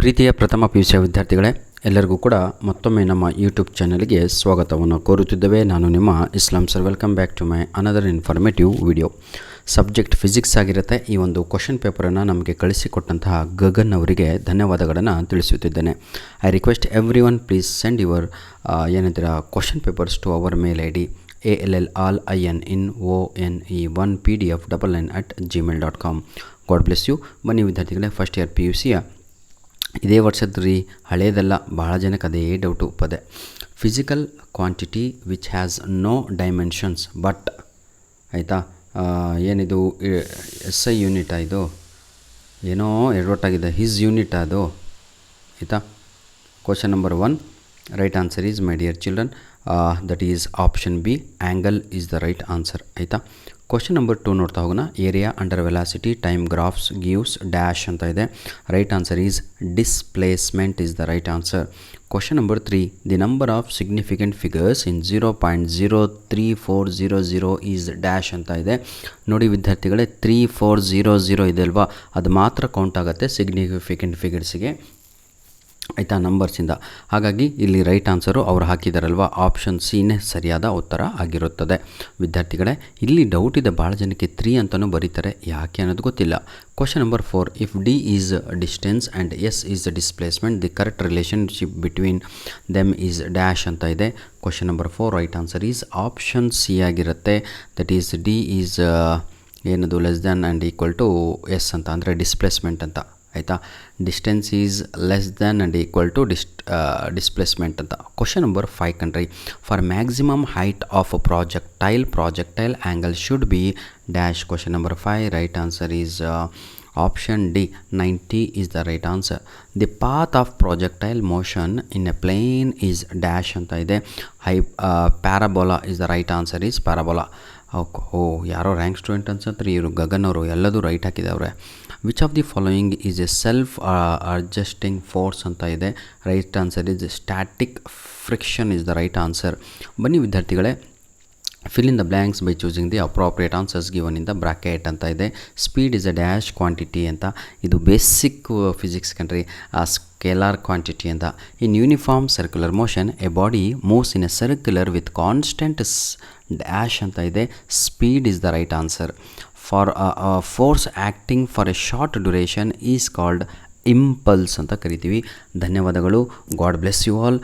ಪ್ರೀತಿಯ ಪ್ರಥಮ PUC ವಿದ್ಯಾರ್ಥಿಗಳೇ, ಎಲ್ಲರಿಗೂ ಕೂಡ ಮತ್ತೊಮ್ಮೆ ನಮ್ಮ ಯೂಟ್ಯೂಬ್ ಚಾನಲ್ಗೆ ಸ್ವಾಗತವನ್ನು ಕೋರುತ್ತಿದ್ದೇವೆ. ನಾನು ನಿಮ್ಮ Islam sir. Welcome back to my another informative video. Subject physics ಆಗಿರುತ್ತೆ. ಈ ಒಂದು ಕ್ವಶನ್ ಪೇಪರನ್ನು ನಮಗೆ ಕಳಿಸಿಕೊಟ್ಟಂತಹ ಗಗನ್ ಅವರಿಗೆ ಧನ್ಯವಾದಗಳನ್ನು ತಿಳಿಸುತ್ತಿದ್ದೇನೆ. I request every one please send your ಏನಂತೀರ question papers to our mail ID ALLININONE1PDF99@gmail.com. God bless you. ಬನ್ನಿ ವಿದ್ಯಾರ್ಥಿಗಳೇ, ಫಸ್ಟ್ ಇಯರ್ PUCಯ ಇದೇ ವರ್ಷದ ರೀ, ಹಳೇದಲ್ಲ. ಭಾಳ ಜನಕ್ಕೆ ಅದೇ ಡೌಟು ಪದೇ. Physical quantity which has no dimensions but, ಆಯಿತಾ, ಏನಿದು SI ಯೂನಿಟಾ? ಇದು ಏನೋ ಎಡವಟ್ಟಾಗಿದೆ. ಹಿಸ್ ಯೂನಿಟ್ ಅದು, ಆಯಿತಾ. Question number 1, right answer is, my dear children, that is option B, angle is the right answer, ಆಯಿತಾ. ಕ್ವಶನ್ ನಂಬರ್ 2 ನೋಡ್ತಾ ಹೋಗೋಣ. Area under velocity time graphs gives dash ಅಂತ ಇದೆ. Right answer is displacement is the right answer. Question number 3, the number of significant figures in 0.03400 is dash ಅಂತ ಇದೆ. ನೋಡಿ ವಿದ್ಯಾರ್ಥಿಗಳೇ, 3400 ಇದೆ ಅಲ್ವಾ, ಅದು ಮಾತ್ರ ಕೌಂಟ್ ಆಗುತ್ತೆ ಸಿಗ್ನಿಫಿಕೆಂಟ್ ಫಿಗರ್ಸಿಗೆ, ಆಯಿತಾ, ನಂಬರ್ಸಿಂದ. ಹಾಗಾಗಿ ಇಲ್ಲಿ ರೈಟ್ ಆನ್ಸರು ಅವ್ರು ಹಾಕಿದಾರಲ್ವ, ಆಪ್ಷನ್ ಸಿನೇ ಸರಿಯಾದ ಉತ್ತರ ಆಗಿರುತ್ತದೆ. ವಿದ್ಯಾರ್ಥಿಗಳೇ, ಇಲ್ಲಿ ಡೌಟ್ ಇದೆ, ಭಾಳ ಜನಕ್ಕೆ 3 ಅಂತಲೂ ಬರೀತಾರೆ, ಯಾಕೆ ಅನ್ನೋದು ಗೊತ್ತಿಲ್ಲ. Question number 4, if D is distance and S is displacement, the correct relationship between them is dash ಅಂತ ಇದೆ. Question number 4 right answer is option C ಆಗಿರುತ್ತೆ. ದಟ್ ಈಸ್ D ಈಸ್ ಏನದು less than and equal to S ಅಂತ, ಅಂದರೆ displacement ಅಂತ, ಆಯಿತಾ. Distance is less than and equal to displacement ಅಂತ. Question number 5 ಕಣ್ರಿ, for maximum height of projectile angle should be dash. Question number 5 right answer is option D, 90 is the right answer. The path of projectile motion in a plane is dash ಅಂತ ಇದೆ. Parabola is the right answer is parabola. ಯಾರೋ rank student ಅನ್ಸತ್ರಿ ಇವರು, ಗಗನ್ ಅವರು, ಎಲ್ಲದೂ right ಹಾಕಿದವ್ರೆ. Which of the following is a self adjusting force ಅಂತ ಇದೆ. Right answer is static friction is the right answer. ಬನ್ನಿ ವಿದ್ಯಾರ್ಥಿಗಳೇ, fill in the blanks by choosing the appropriate answers given in the bracket ಅಂತ ಇದೆ. Speed is a dash quantity ಅಂತ, ಇದು basic physics ಕಣ್ರಿ, scalar quantity ಅಂತ. In uniform circular motion a body moves in a circular with constant dash ಅಂತ ಇದೆ. Speed is the right answer. For force acting for a short duration is called impulse ಅಂತ ಕರಿತೀವಿ. ಧನ್ಯವಾದಗಳು. God bless you all.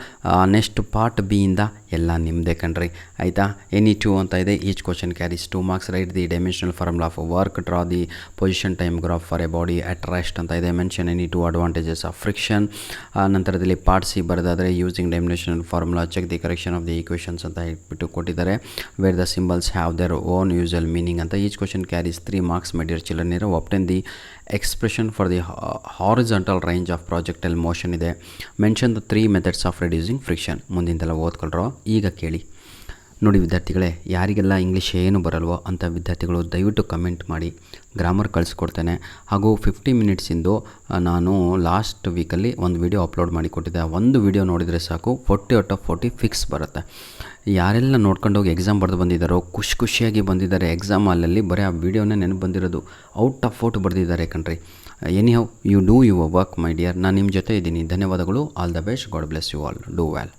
Next part B ಇಂದ ಎಲ್ಲ ನಿಮ್ಮದೇ ಕಣ್ರಿ, ಆಯಿತಾ. NE2 ಅಂತ ಇದೆ. Each question carries 2 marks. Right the dimensional formula of work, draw the position time graph for a body at rest ಅಂತ ಇದೆ. Mention NE2 advantages of friction. ನಂತರದಲ್ಲಿ ಪಾರ್ಟ್ C ಬರೋದಾದರೆ using dimensional formula check the correction of the equations ಅಂತ ಹೇಳ್ಬಿಟ್ಟು ಕೊಟ್ಟಿದ್ದಾರೆ. Where the symbols have their own usual meaning ಅಂತ. Each question carries 3 marks. My dear children, ಇರೋ obtain the expression for the horizontal range of projectile motion ಇದೆ. Mention the 3 methods of reducing friction. ಮುಂದಿಂದೆಲ್ಲ ಓದ್ಕೊಳ್ರೋ. ಈಗ ಕೇಳಿ ನೋಡಿ ವಿದ್ಯಾರ್ಥಿಗಳೇ, ಯಾರಿಗೆಲ್ಲ English ಏನು ಬರಲ್ವೋ ಅಂಥ ವಿದ್ಯಾರ್ಥಿಗಳು ದಯವಿಟ್ಟು ಕಮೆಂಟ್ ಮಾಡಿ, ಗ್ರಾಮರ್ ಕಳಿಸ್ಕೊಡ್ತೇನೆ. ಹಾಗೂ 50 ಮಿನಿಟ್ಸಿಂದು ನಾನು ಲಾಸ್ಟ್ ವೀಕಲ್ಲಿ ಒಂದು ವಿಡಿಯೋ ಅಪ್ಲೋಡ್ ಮಾಡಿ ಕೊಟ್ಟಿದ್ದೆ. ಒಂದು ವಿಡಿಯೋ ನೋಡಿದರೆ ಸಾಕು 40 ಔಟ್ ಆಫ್ 40 ಫಿಕ್ಸ್ ಬರುತ್ತೆ. ಯಾರೆಲ್ಲ ನೋಡ್ಕೊಂಡೋಗಿ ಎಕ್ಸಾಮ್ ಬರೆದು ಬಂದಿದ್ದಾರೋ, ಖುಷಿಯಾಗಿ ಬಂದಿದ್ದಾರೆ ಎಕ್ಸಾಮ್ ಹಾಲಲ್ಲಿ, ಬರೀ ಆ ವಿಡಿಯೋನೇ ನೆನಪು ಬಂದಿರೋದು, ಔಟ್ ಆಫ್ 40 ಬರೆದಿದ್ದಾರೆ ಕಣ್ರಿ. Anyhow, you do your work my dear. ನಾನು ನಿಮ್ಮ ಜೊತೆ ಇದ್ದೀನಿ. ಧನ್ಯವಾದಗಳು. All the best. God bless you all. Do well.